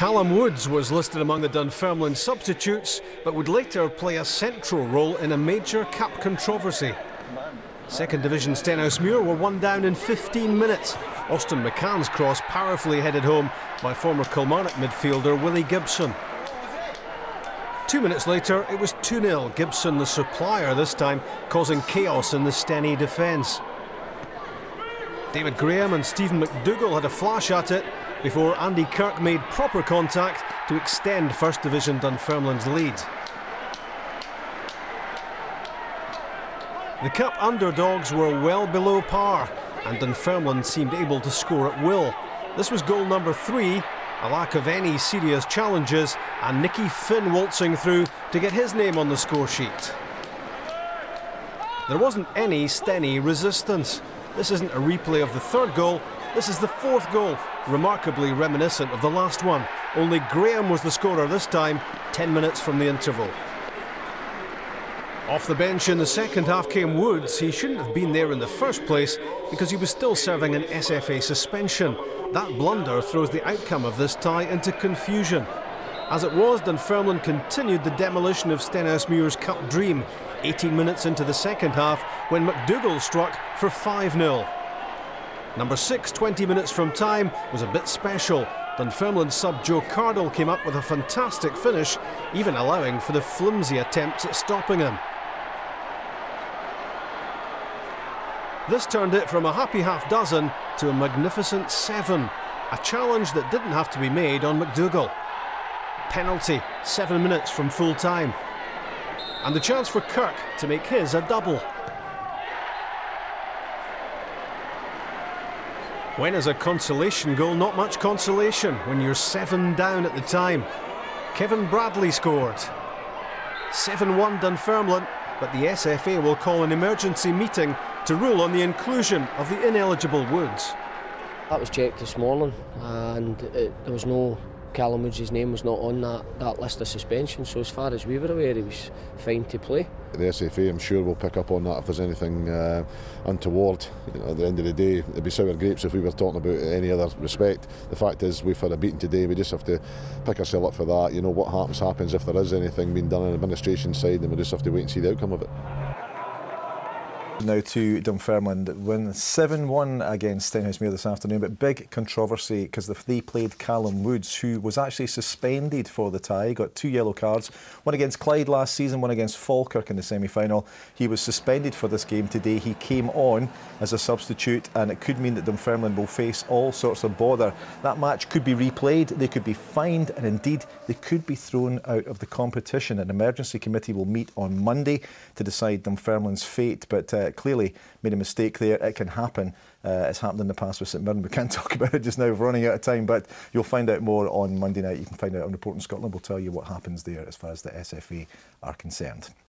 Callum Woods was listed among the Dunfermline substitutes, but would later play a central role in a major cup controversy. Second Division Stenhousemuir were one down in 15 minutes. Austin McCann's cross powerfully headed home by former Kilmarnock midfielder Willie Gibson. 2 minutes later, it was 2-0, Gibson the supplier this time, causing chaos in the Steny defence. David Graham and Stephen McDougall had a flash at it before Andy Kirk made proper contact to extend First Division Dunfermline's lead. The cup underdogs were well below par, and Dunfermline seemed able to score at will. This was goal number 3, a lack of any serious challenges, and Nicky Finn waltzing through to get his name on the score sheet. There wasn't any Steny resistance. This isn't a replay of the third goal, this is the fourth goal, remarkably reminiscent of the last one. Only Graham was the scorer this time, 10 minutes from the interval. Off the bench in the second half came Woods. He shouldn't have been there in the first place because he was still serving an SFA suspension. That blunder throws the outcome of this tie into confusion. As it was, Dunfermline continued the demolition of Stenhousemuir's cup dream, 18 minutes into the second half when McDougall struck for 5-0. Number 6, 20 minutes from time, was a bit special. Dunfermline sub Joe Cardle came up with a fantastic finish, even allowing for the flimsy attempts at stopping him. This turned it from a happy half-dozen to a magnificent 7, a challenge that didn't have to be made on McDougall. Penalty, 7 minutes from full time. And the chance for Kirk to make his a double. When is a consolation goal not much consolation when you're 7 down at the time? Kevin Bradley scored. 7-1 Dunfermline, but the SFA will call an emergency meeting to rule on the inclusion of the ineligible Woods. That was checked this morning and there was no, Callum Woods' name was not on that list of suspension, so as far as we were aware he was fine to play. The SFA, I'm sure, will pick up on that if there's anything untoward. You know, at the end of the day, it'd be sour grapes if we were talking about any other respect. The fact is, we've had a beating today, we just have to pick ourselves up for that. You know, what happens if there is anything being done on the administration side, then we'll just have to wait and see the outcome of it. Now to Dunfermline, win 7-1 against Stenhousemuir this afternoon, but big controversy because they played Callum Woods, who was actually suspended for the tie, got 2 yellow cards, one against Clyde last season, one against Falkirk in the semi-final. He was suspended for this game today. He came on as a substitute, and it could mean that Dunfermline will face all sorts of bother. That match could be replayed, they could be fined, and indeed they could be thrown out of the competition. An emergency committee will meet on Monday to decide Dunfermline's fate, but clearly made a mistake there. It can happen. It's happened in the past with St Mirren. We can't talk about it just now, we're running out of time, but you'll find out more on Monday night. You can find out on Reporting Scotland. We'll tell you what happens there as far as the SFA are concerned.